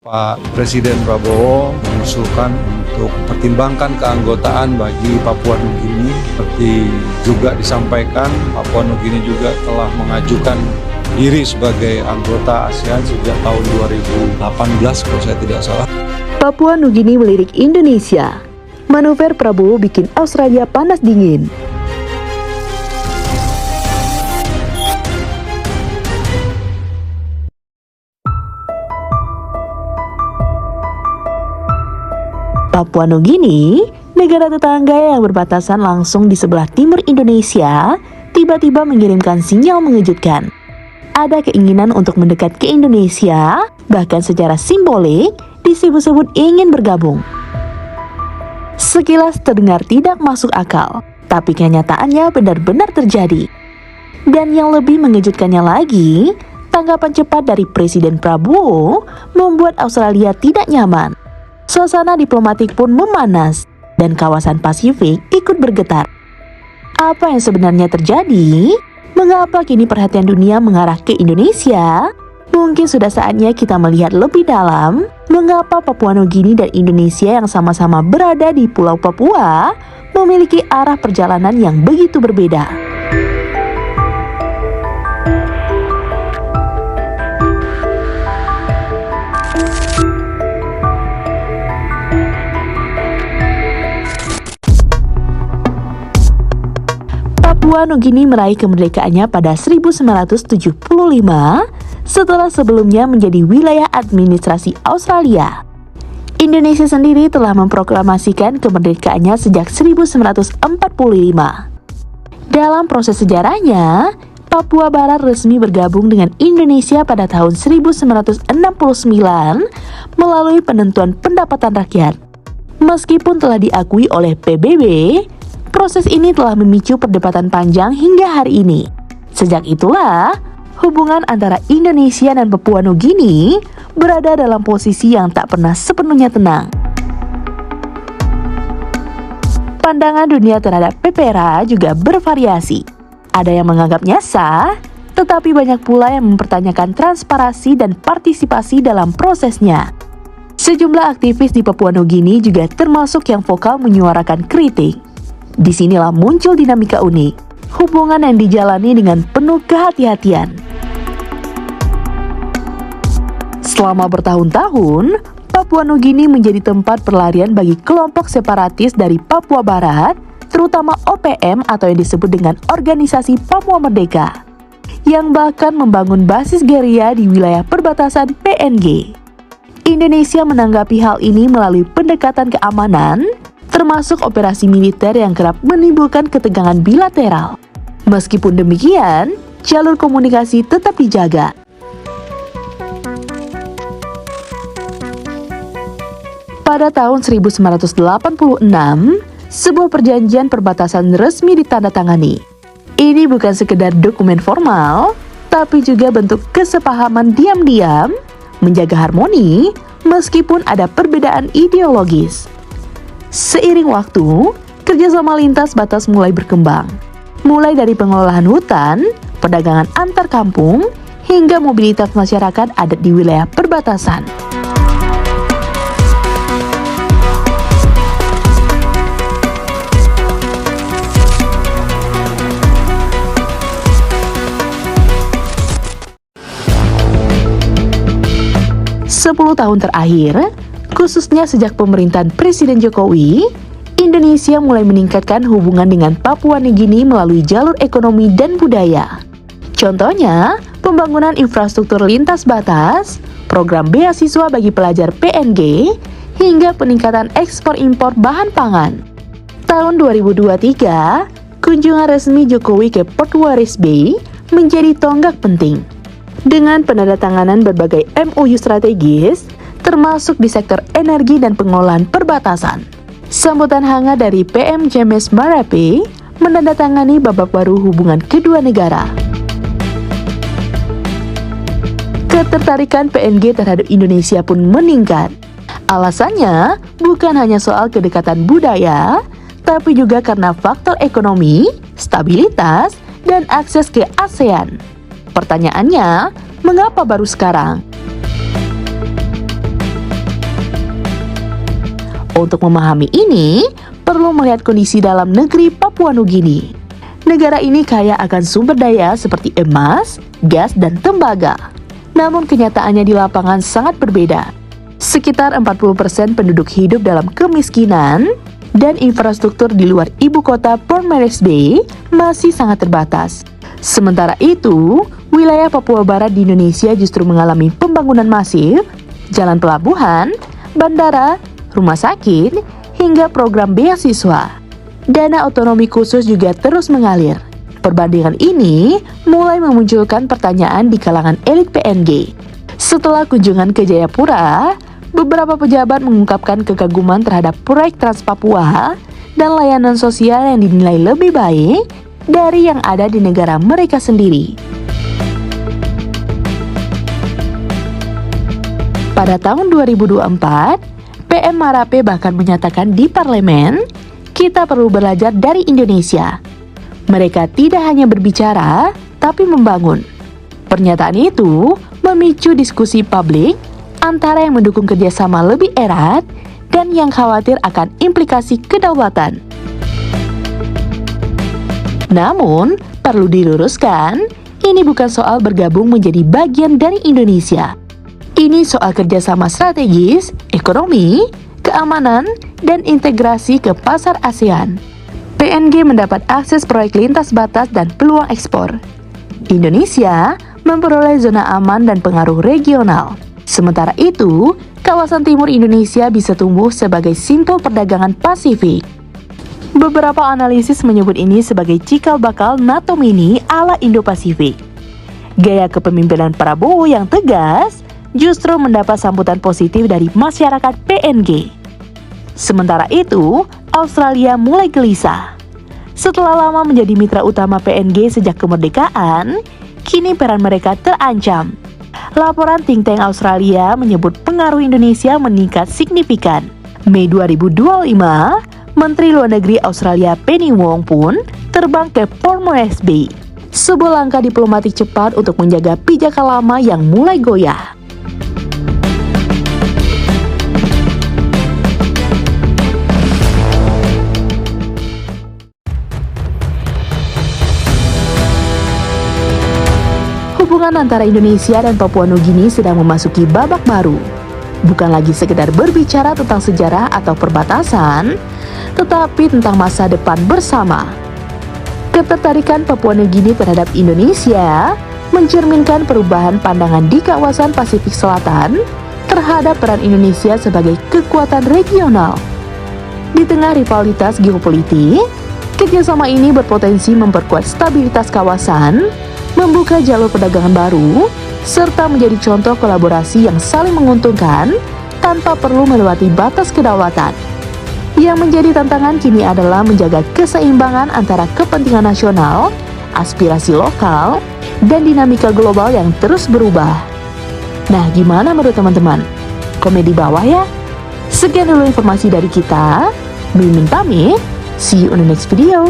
Pak Presiden Prabowo mengusulkan untuk mempertimbangkan keanggotaan bagi Papua Nugini. Seperti juga disampaikan, Papua Nugini juga telah mengajukan diri sebagai anggota ASEAN sejak tahun 2018 kalau saya tidak salah. Papua Nugini melirik Indonesia. Manuver Prabowo bikin Australia panas dingin. Papua Nugini, negara tetangga yang berbatasan langsung di sebelah timur Indonesia, tiba-tiba mengirimkan sinyal mengejutkan. Ada keinginan untuk mendekat ke Indonesia, bahkan secara simbolik disebut-sebut ingin bergabung. Sekilas terdengar tidak masuk akal, tapi kenyataannya benar-benar terjadi. Dan yang lebih mengejutkannya lagi, tanggapan cepat dari Presiden Prabowo membuat Australia tidak nyaman. Suasana diplomatik pun memanas, dan kawasan Pasifik ikut bergetar. Apa yang sebenarnya terjadi? Mengapa kini perhatian dunia mengarah ke Indonesia? Mungkin sudah saatnya kita melihat lebih dalam mengapa Papua Nugini dan Indonesia yang sama-sama berada di Pulau Papua memiliki arah perjalanan yang begitu berbeda. Papua Nugini meraih kemerdekaannya pada 1975 setelah sebelumnya menjadi wilayah administrasi Australia. Indonesia sendiri telah memproklamasikan kemerdekaannya sejak 1945. Dalam proses sejarahnya, Papua Barat resmi bergabung dengan Indonesia pada tahun 1969 melalui penentuan pendapatan rakyat. Meskipun telah diakui oleh PBB, proses ini telah memicu perdebatan panjang hingga hari ini. Sejak itulah, hubungan antara Indonesia dan Papua Nugini berada dalam posisi yang tak pernah sepenuhnya tenang. Pandangan dunia terhadap PPRA juga bervariasi. Ada yang menganggapnya sah, tetapi banyak pula yang mempertanyakan transparansi dan partisipasi dalam prosesnya. Sejumlah aktivis di Papua Nugini juga termasuk yang vokal menyuarakan kritik. Disinilah muncul dinamika unik, hubungan yang dijalani dengan penuh kehati-hatian. Selama bertahun-tahun, Papua Nugini menjadi tempat pelarian bagi kelompok separatis dari Papua Barat, terutama OPM atau yang disebut dengan Organisasi Papua Merdeka, yang bahkan membangun basis gerilya di wilayah perbatasan PNG. Indonesia menanggapi hal ini melalui pendekatan keamanan, termasuk operasi militer yang kerap menimbulkan ketegangan bilateral. Meskipun demikian, jalur komunikasi tetap dijaga. Pada tahun 1986, sebuah perjanjian perbatasan resmi ditandatangani. Ini bukan sekedar dokumen formal, tapi juga bentuk kesepahaman diam-diam, menjaga harmoni meskipun ada perbedaan ideologis. Seiring waktu, kerjasama lintas batas mulai berkembang. Mulai dari pengelolaan hutan, perdagangan antar kampung, hingga mobilitas masyarakat adat di wilayah perbatasan. Sepuluh tahun terakhir, khususnya sejak pemerintahan Presiden Jokowi, Indonesia mulai meningkatkan hubungan dengan Papua Nugini melalui jalur ekonomi dan budaya. Contohnya, pembangunan infrastruktur lintas batas, program beasiswa bagi pelajar PNG, hingga peningkatan ekspor-impor bahan pangan. Tahun 2023, kunjungan resmi Jokowi ke Port Waris Bay menjadi tonggak penting. Dengan penandatanganan berbagai MOU strategis, termasuk di sektor energi dan pengelolaan perbatasan. Sambutan hangat dari PM James Marape menandatangani babak baru hubungan kedua negara. Ketertarikan PNG terhadap Indonesia pun meningkat. Alasannya bukan hanya soal kedekatan budaya, tapi juga karena faktor ekonomi, stabilitas, dan akses ke ASEAN. Pertanyaannya, mengapa baru sekarang? Untuk memahami ini, perlu melihat kondisi dalam negeri Papua Nugini. Negara ini kaya akan sumber daya seperti emas, gas, dan tembaga. Namun kenyataannya di lapangan sangat berbeda. Sekitar 40% penduduk hidup dalam kemiskinan, dan infrastruktur di luar ibu kota Port Moresby masih sangat terbatas. Sementara itu, wilayah Papua Barat di Indonesia justru mengalami pembangunan masif, jalan pelabuhan, bandara, rumah sakit, hingga program beasiswa. Dana otonomi khusus juga terus mengalir. Perbandingan ini mulai memunculkan pertanyaan di kalangan elit PNG. Setelah kunjungan ke Jayapura, beberapa pejabat mengungkapkan kekaguman terhadap proyek Trans Papua dan layanan sosial yang dinilai lebih baik dari yang ada di negara mereka sendiri. Pada tahun 2024, PM Marape bahkan menyatakan di parlemen, kita perlu belajar dari Indonesia. Mereka tidak hanya berbicara, tapi membangun. Pernyataan itu memicu diskusi publik antara yang mendukung kerjasama lebih erat dan yang khawatir akan implikasi kedaulatan. Namun, perlu diluruskan, ini bukan soal bergabung menjadi bagian dari Indonesia. Ini soal kerjasama strategis, ekonomi, keamanan, dan integrasi ke pasar ASEAN. PNG mendapat akses proyek lintas batas dan peluang ekspor. Indonesia memperoleh zona aman dan pengaruh regional. Sementara itu, kawasan timur Indonesia bisa tumbuh sebagai simpul perdagangan Pasifik. Beberapa analisis menyebut ini sebagai cikal bakal NATO mini ala Indo-Pasifik. Gaya kepemimpinan Prabowo yang tegas justru mendapat sambutan positif dari masyarakat PNG. Sementara itu, Australia mulai gelisah. Setelah lama menjadi mitra utama PNG sejak kemerdekaan, kini peran mereka terancam. Laporan think tank Australia menyebut pengaruh Indonesia meningkat signifikan. Mei 2025, Menteri Luar Negeri Australia Penny Wong pun terbang ke Port Moresby. Sebuah langkah diplomatik cepat untuk menjaga pijakan lama yang mulai goyah. Hubungan antara Indonesia dan Papua Nugini sedang memasuki babak baru. Bukan lagi sekedar berbicara tentang sejarah atau perbatasan, tetapi tentang masa depan bersama. Ketertarikan Papua Nugini terhadap Indonesia mencerminkan perubahan pandangan di kawasan Pasifik Selatan terhadap peran Indonesia sebagai kekuatan regional. Di tengah rivalitas geopolitik, kerjasama ini berpotensi memperkuat stabilitas kawasan, membuka jalur perdagangan baru, serta menjadi contoh kolaborasi yang saling menguntungkan tanpa perlu melewati batas kedaulatan. Yang menjadi tantangan kini adalah menjaga keseimbangan antara kepentingan nasional, aspirasi lokal, dan dinamika global yang terus berubah. Nah, gimana menurut teman-teman? Komen di bawah ya. Sekian dulu informasi dari kita. Mimin pamit. See you on the next video.